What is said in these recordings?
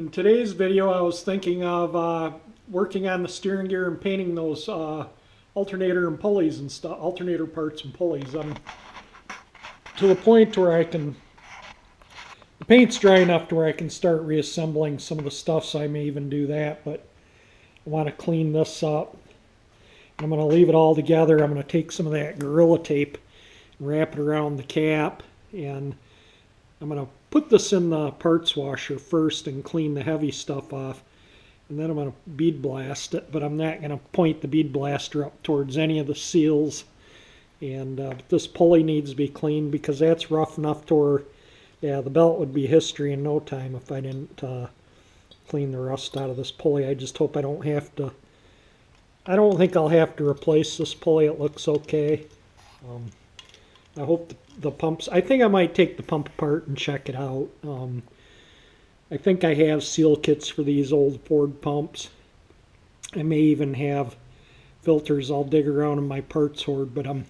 In today's video, I was thinking of working on the steering gear and painting those alternator and pulleys and stuff, alternator parts and pulleys. I'm to the point where the paint's dry enough to where I can start reassembling some of the stuff, so I may even do that, but I want to clean this up. I'm going to leave it all together. I'm going to take some of that Gorilla Tape and wrap it around the cap, and I'm going to put this in the parts washer first and clean the heavy stuff off, and then I'm going to bead blast it, but I'm not going to point the bead blaster up towards any of the seals. And this pulley needs to be cleaned because that's rough enough to where, yeah, the belt would be history in no time if I didn't clean the rust out of this pulley. I just hope I don't have to. I don't think I'll have to replace this pulley. It looks okay. I hope the pumps, I think I might take the pump apart and check it out. I think I have seal kits for these old Ford pumps. I may even have filters. I'll dig around in my parts hoard, but I'm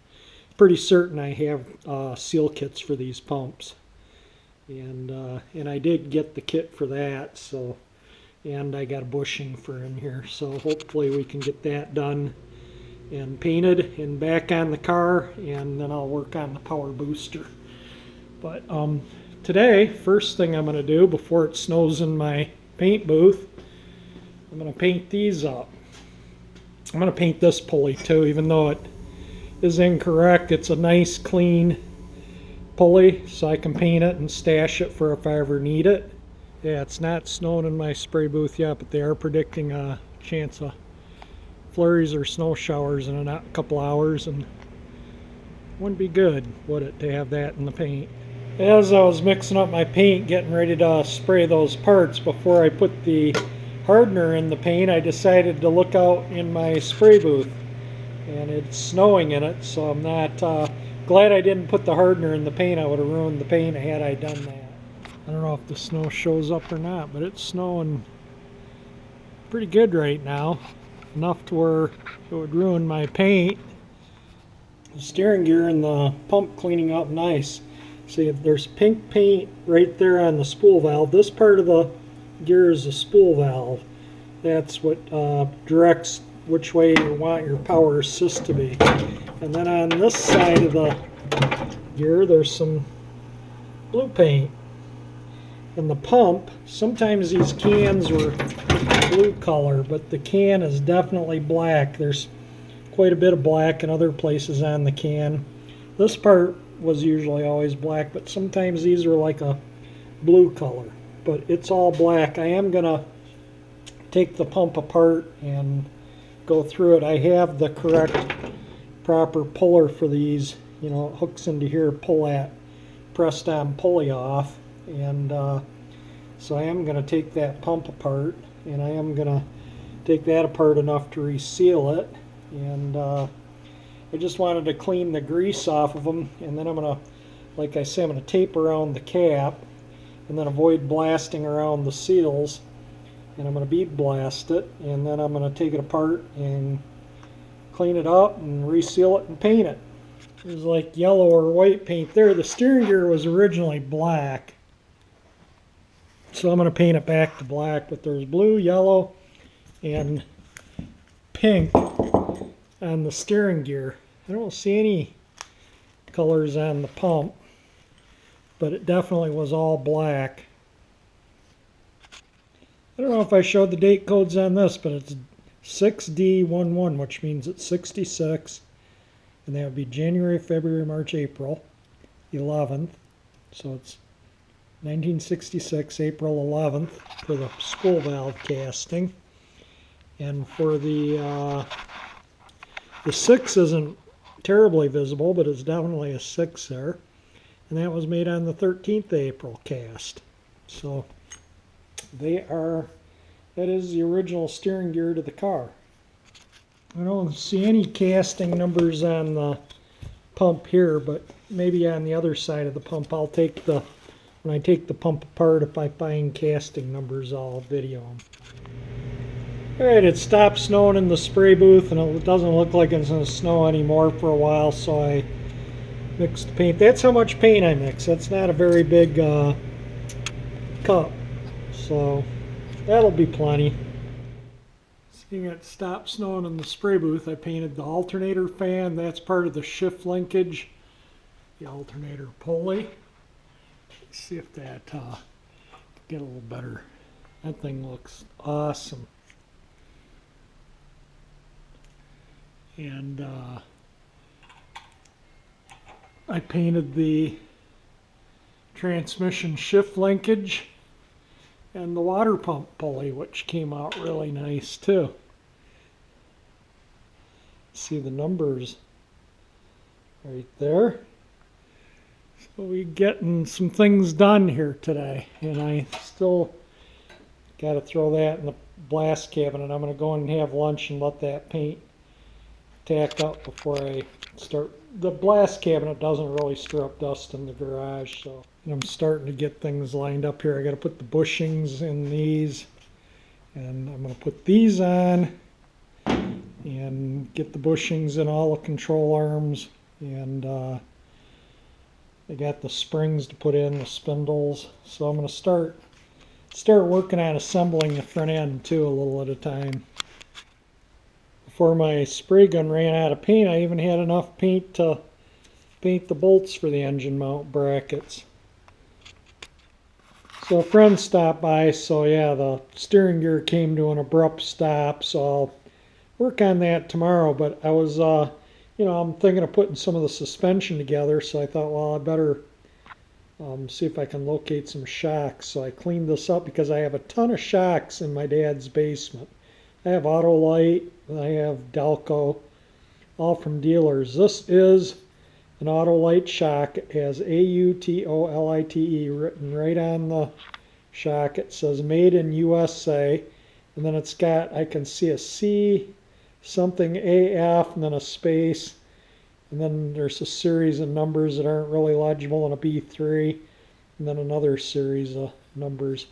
pretty certain I have seal kits for these pumps. And I did get the kit for that, so, and I got a bushing for in here, so hopefully we can get that done and painted and back on the car, and then I'll work on the power booster. But today, first thing I'm going to do before it snows in my paint booth, I'm going to paint these up. I'm going to paint this pulley too, even though it is incorrect. It's a nice clean pulley, so I can paint it and stash it for if I ever need it. Yeah, it's not snowing in my spray booth yet, but they are predicting a chance of flurries or snow showers in a couple hours, and wouldn't be good, would it, to have that in the paint. As I was mixing up my paint, getting ready to spray those parts before I put the hardener in the paint, I decided to look out in my spray booth, and it's snowing in it, so I'm not glad I didn't put the hardener in the paint. I would have ruined the paint had I done that. I don't know if the snow shows up or not, but it's snowing pretty good right now. Enough to where it would ruin my paint. The steering gear and the pump cleaning up nice. See, if there's pink paint right there on the spool valve. This part of the gear is the spool valve. That's what directs which way you want your power assist to be. And then on this side of the gear, there's some blue paint. And the pump, sometimes these cans were blue color, but the can is definitely black. There's quite a bit of black in other places on the can. This part was usually always black, but sometimes these are like a blue color, but it's all black. I am gonna take the pump apart and go through it. I have the correct proper puller for these. You know, it hooks into here, pull that pressed on pulley off, and so I am going to take that pump apart, and I am going to take that apart enough to reseal it. And I just wanted to clean the grease off of them, and then I'm going to, like I said, I'm going to tape around the cap and then avoid blasting around the seals, and I'm going to bead blast it, and then I'm going to take it apart and clean it up and reseal it and paint it. There's like yellow or white paint there. The steering gear was originally black, so I'm going to paint it back to black, but there's blue, yellow, and pink on the steering gear. I don't see any colors on the pump, but it definitely was all black. I don't know if I showed the date codes on this, but it's 6D11, which means it's 66, and that would be January, February, March, April 11th, so it's 1966, April 11th for the spool valve casting. And for the 6 isn't terribly visible, but it's definitely a 6 there. And that was made on the 13th April cast. So that is the original steering gear to the car. I don't see any casting numbers on the pump here, but maybe on the other side of the pump. When I take the pump apart, if I find casting numbers, I'll video them. Alright, it stopped snowing in the spray booth, and it doesn't look like it's going to snow anymore for a while, so I mixed the paint. That's how much paint I mix. That's not a very big cup. So That'll be plenty. Seeing it stop snowing in the spray booth, I painted the alternator fan. That's part of the shift linkage. The alternator pulley. Let's see if that get a little better. That thing looks awesome. And I painted the transmission shift linkage and the water pump pulley, which came out really nice too. See the numbers right there. So we're getting some things done here today, and I still got to throw that in the blast cabinet. I'm going to go in and have lunch and let that paint tack up before I start. The blast cabinet doesn't really stir up dust in the garage, so I'm starting to get things lined up here. I got to put the bushings in these, and I'm going to put these on and get the bushings in all the control arms, and I got the springs to put in, the spindles. So I'm going to start working on assembling the front end too, a little at a time. Before my spray gun ran out of paint, I even had enough paint to paint the bolts for the engine mount brackets. So a friend stopped by, so yeah, the steering gear came to an abrupt stop, so I'll work on that tomorrow. But I was, I'm thinking of putting some of the suspension together, so I thought, well, I better see if I can locate some shocks. So I cleaned this up because I have a ton of shocks in my dad's basement. I have Autolite, I have Delco, all from dealers. This is an Autolite shock. It has A-U-T-O-L-I-T-E written right on the shock. It says made in USA, and then it's got, I can see a C, something AF, and then a space, and then there's a series of numbers that aren't really legible, and a B3, and then another series of numbers.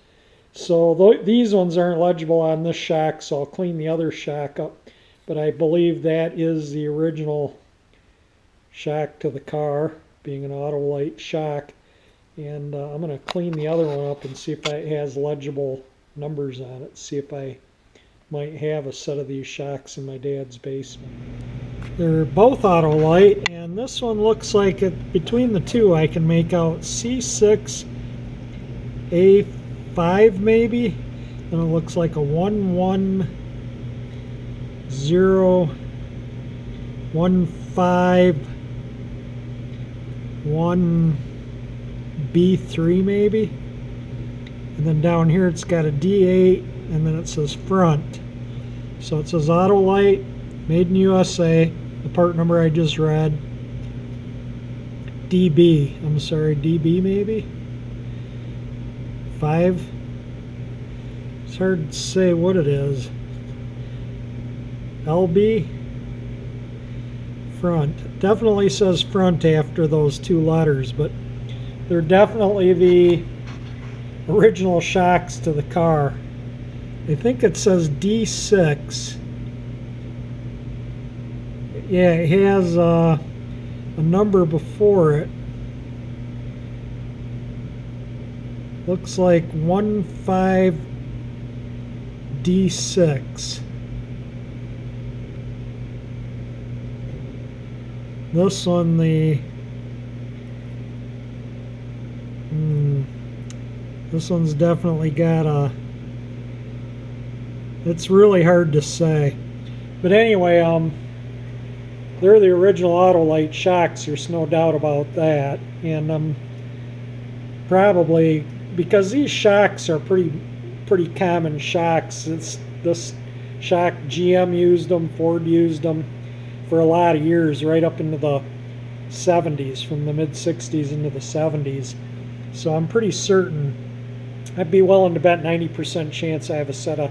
So these ones aren't legible on this shock, so I'll clean the other shock up. But I believe that is the original shock to the car, being an Autolite shock. And I'm going to clean the other one up and see if it has legible numbers on it. See if I might have a set of these shocks in my dad's basement. They're both Autolite, and this one looks like it, between the two I can make out C6, A5 maybe, and it looks like a 11015 1B3 maybe, and then down here it's got a D8, and then it says front. So it says Autolite, made in USA, the part number I just read, DB, I'm sorry, DB maybe? 5. It's hard to say what it is. LB, front. Definitely says front after those two letters, but they're definitely the original shocks to the car. I think it says D6. Yeah, it has a number before it. Looks like 15D6. This one, this one's definitely got a, it's really hard to say. But anyway, they're the original Autolite shocks, there's no doubt about that. And probably, because these shocks are pretty common shocks, it's this shock, GM used them, Ford used them for a lot of years, right up into the 70s, from the mid 60s into the 70s. So I'm pretty certain, I'd be willing to bet 90% chance I have a set of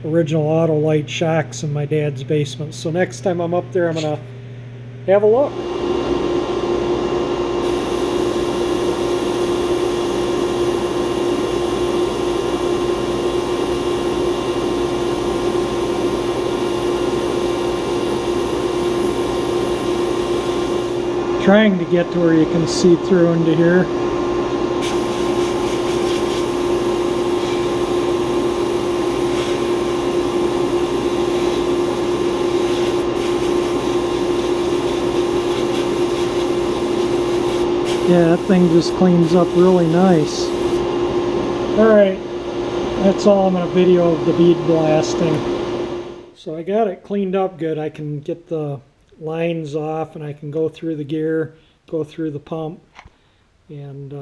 original Autolite shocks in my dad's basement. So next time I'm up there, I'm gonna have a look. Trying to get to where you can see through into here. Yeah, that thing just cleans up really nice. Alright, that's all I'm going to video of the bead blasting. So I got it cleaned up good. I can get the lines off and I can go through the gear, go through the pump, and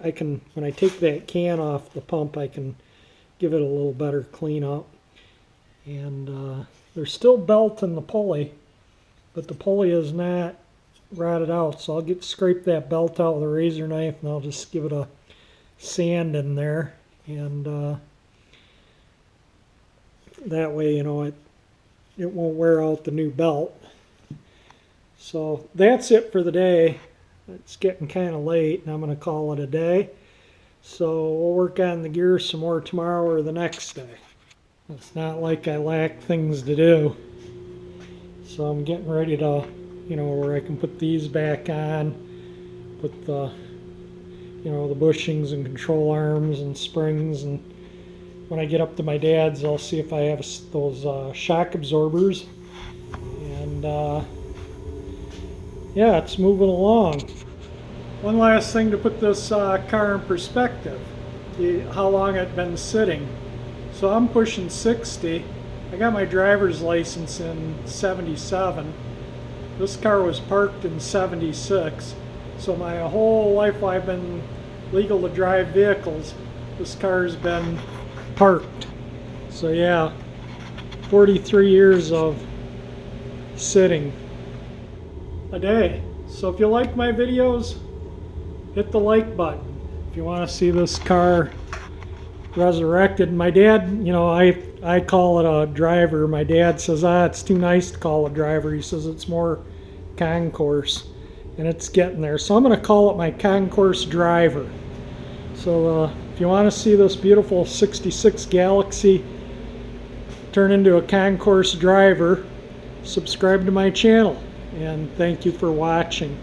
I can, when I take that can off the pump, I can give it a little better cleanup. And there's still belt in the pulley, but the pulley is not rotted out, so I'll scrape that belt out with a razor knife, and I'll just give it a sand in there, and that way, you know, it won't wear out the new belt. So that's it for the day. It's getting kind of late, and I'm going to call it a day. So we'll work on the gear some more tomorrow or the next day. It's not like I lack things to do. So I'm getting ready to, you know, where I can put these back on, put the, you know, the bushings and control arms and springs, and when I get up to my dad's, I'll see if I have those shock absorbers, and yeah, it's moving along. One last thing to put this car in perspective, how long it's been sitting. So I'm pushing 60. I got my driver's license in 77. This car was parked in 76. So my whole life while I've been legal to drive vehicles, this car's been parked. So yeah, 43 years of sitting a day. So if you like my videos, hit the like button. If you want to see this car resurrected. My dad, you know, I call it a driver. My dad says, it's too nice to call it a driver. He says it's more concourse, and it's getting there. So I'm going to call it my concourse driver. So if you want to see this beautiful 66 Galaxie turn into a concourse driver, subscribe to my channel, and thank you for watching.